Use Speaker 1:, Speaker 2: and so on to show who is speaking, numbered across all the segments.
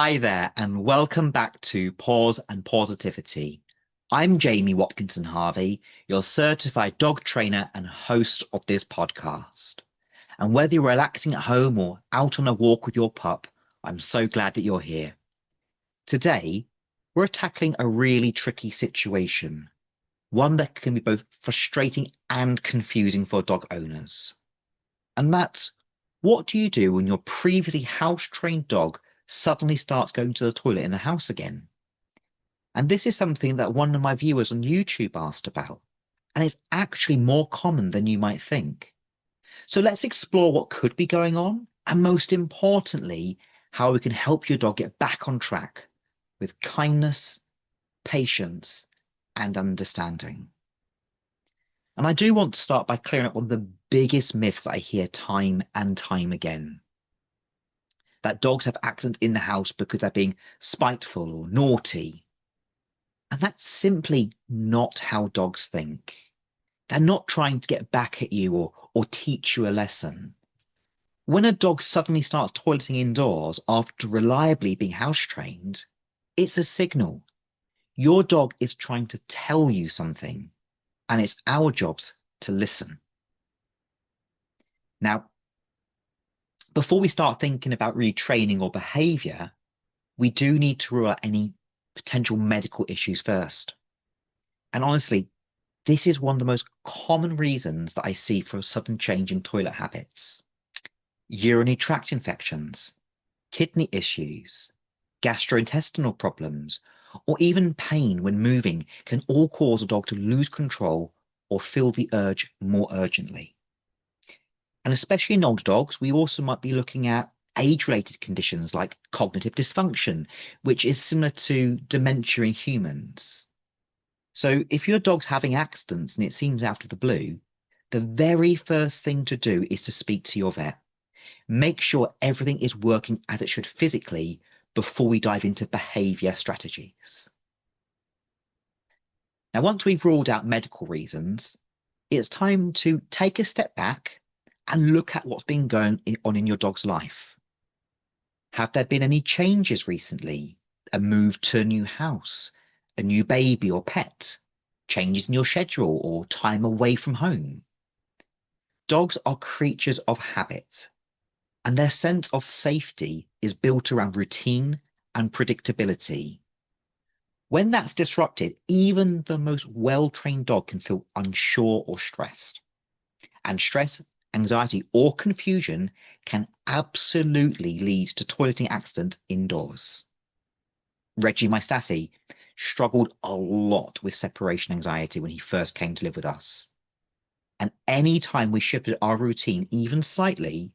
Speaker 1: Hi there, and welcome back to Paws and Pawsitivity. I'm Jamie Watkinson-Harvey, your certified dog trainer and host of this podcast. And whether you're relaxing at home or out on a walk with your pup, I'm so glad that you're here. Today, we're tackling a really tricky situation, one that can be both frustrating and confusing for dog owners. And that's, what do you do when your previously house-trained dog suddenly starts going to the toilet in the house again? And this is something that one of my viewers on YouTube asked about, and it's actually more common than you might think. So let's explore what could be going on, and most importantly, how we can help your dog get back on track with kindness, patience, and understanding. And I do want to start by clearing up one of the biggest myths I hear time and time again. That dogs have accidents in the house because they're being spiteful or naughty. And that's simply not how dogs think. They're not trying to get back at you or teach you a lesson. When a dog suddenly starts toileting indoors after reliably being house trained, it's a signal. Your dog is trying to tell you something, and it's our jobs to listen. Now, before we start thinking about retraining or behavior, we do need to rule out any potential medical issues first. And honestly, this is one of the most common reasons that I see for a sudden change in toilet habits. Urinary tract infections, kidney issues, gastrointestinal problems, or even pain when moving can all cause a dog to lose control or feel the urge more urgently. And especially in older dogs, we also might be looking at age-related conditions like cognitive dysfunction, which is similar to dementia in humans. So if your dog's having accidents and it seems out of the blue, the very first thing to do is to speak to your vet. Make sure everything is working as it should physically before we dive into behavior strategies. Now, once we've ruled out medical reasons, it's time to take a step back and look at what's been going on in your dog's life. Have there been any changes recently? A move to a new house, a new baby or pet, changes in your schedule or time away from home? Dogs are creatures of habit, and their sense of safety is built around routine and predictability. When that's disrupted, even the most well-trained dog can feel unsure or stressed. And stress, anxiety, or confusion can absolutely lead to toileting accidents indoors. Reggie, my staffy, struggled a lot with separation anxiety when he first came to live with us. And any time we shifted our routine even slightly,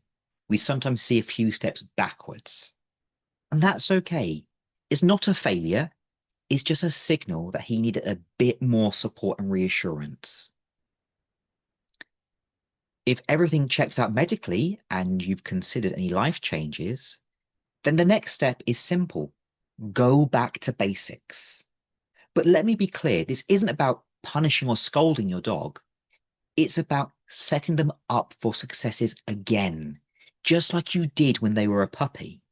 Speaker 1: we sometimes see a few steps backwards. And that's okay. It's not a failure. It's just a signal that he needed a bit more support and reassurance. If everything checks out medically and you've considered any life changes, then the next step is simple. Go back to basics. But let me be clear, this isn't about punishing or scolding your dog. It's about setting them up for successes again, just like you did when they were a puppy.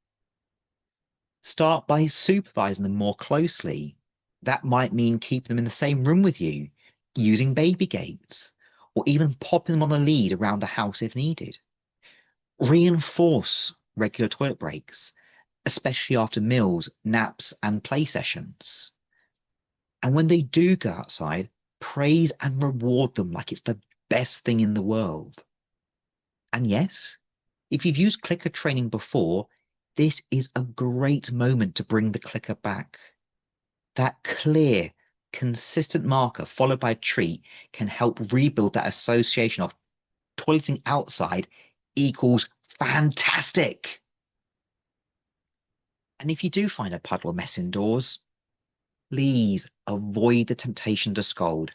Speaker 1: Start by supervising them more closely. That might mean keeping them in the same room with you, using baby gates, or even popping them on a lead around the house if needed. Reinforce regular toilet breaks, especially after meals, naps, and play sessions. And when they do go outside, praise and reward them like it's the best thing in the world. And yes, if you've used clicker training before, this is a great moment to bring the clicker back. That clear, consistent marker followed by a treat can help rebuild that association of toileting outside equals fantastic. And if you do find a puddle or mess indoors, please avoid the temptation to scold.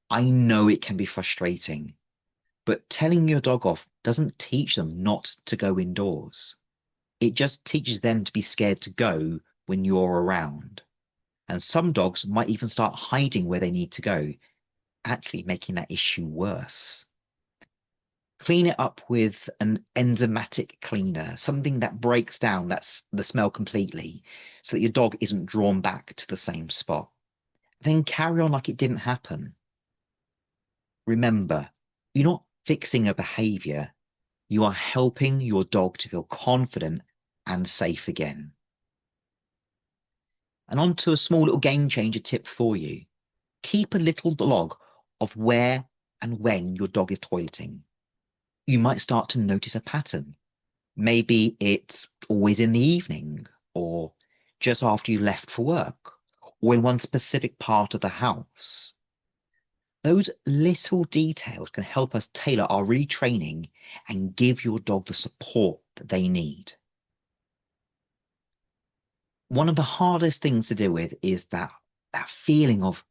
Speaker 1: I know it can be frustrating, but telling your dog off doesn't teach them not to go indoors. It just teaches them to be scared to go when you're around. And some dogs might even start hiding where they need to go, actually making that issue worse. Clean it up with an enzymatic cleaner, something that breaks down the smell completely so that your dog isn't drawn back to the same spot. Then carry on like it didn't happen. Remember, you're not fixing a behavior, you are helping your dog to feel confident and safe again. And on to a small little game changer tip for you. Keep a little log of where and when your dog is toileting. You might start to notice a pattern. Maybe it's always in the evening, or just after you left for work, or in one specific part of the house. Those little details can help us tailor our retraining and give your dog the support that they need. One of the hardest things to deal with is that feeling of,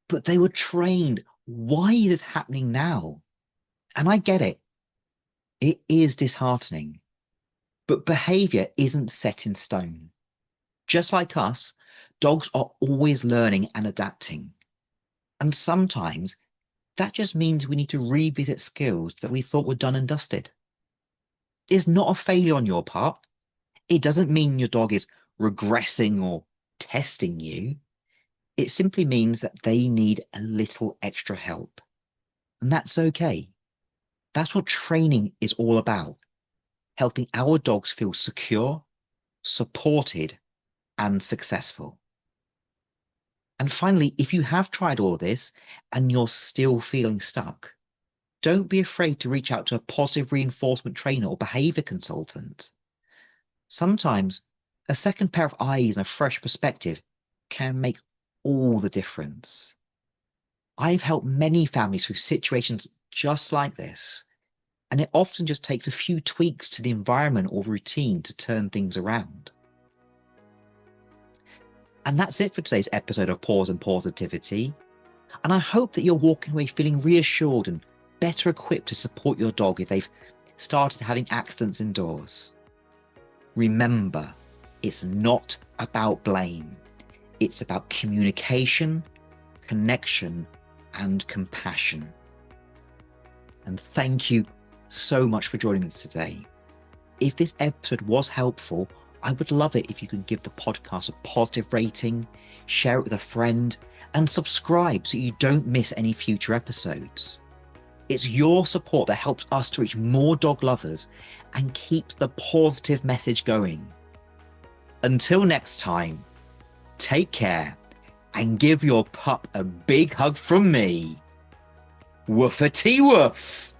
Speaker 1: but they were trained. Why is this happening now? And I get it. It is disheartening. But behavior isn't set in stone. Just like us, dogs are always learning and adapting. And sometimes that just means we need to revisit skills that we thought were done and dusted. It's not a failure on your part. It doesn't mean your dog is regressing or testing you. It simply means that they need a little extra help. And that's okay. That's what training is all about. Helping our dogs feel secure, supported, and successful. And finally, if you have tried all of this and you're still feeling stuck, don't be afraid to reach out to a positive reinforcement trainer or behavior consultant. Sometimes a second pair of eyes and a fresh perspective can make all the difference. I've helped many families through situations just like this, and it often just takes a few tweaks to the environment or routine to turn things around. And that's it for today's episode of Paws and Pawsitivity. And I hope that you're walking away feeling reassured and better equipped to support your dog if they've started having accidents indoors. Remember, it's not about blame. It's about communication, connection, and compassion. And thank you so much for joining us today. If this episode was helpful, I would love it if you could give the podcast a positive rating, share it with a friend, and subscribe so you don't miss any future episodes. It's your support that helps us to reach more dog lovers and keeps the positive message going. Until next time, take care and give your pup a big hug from me. Woofity woof!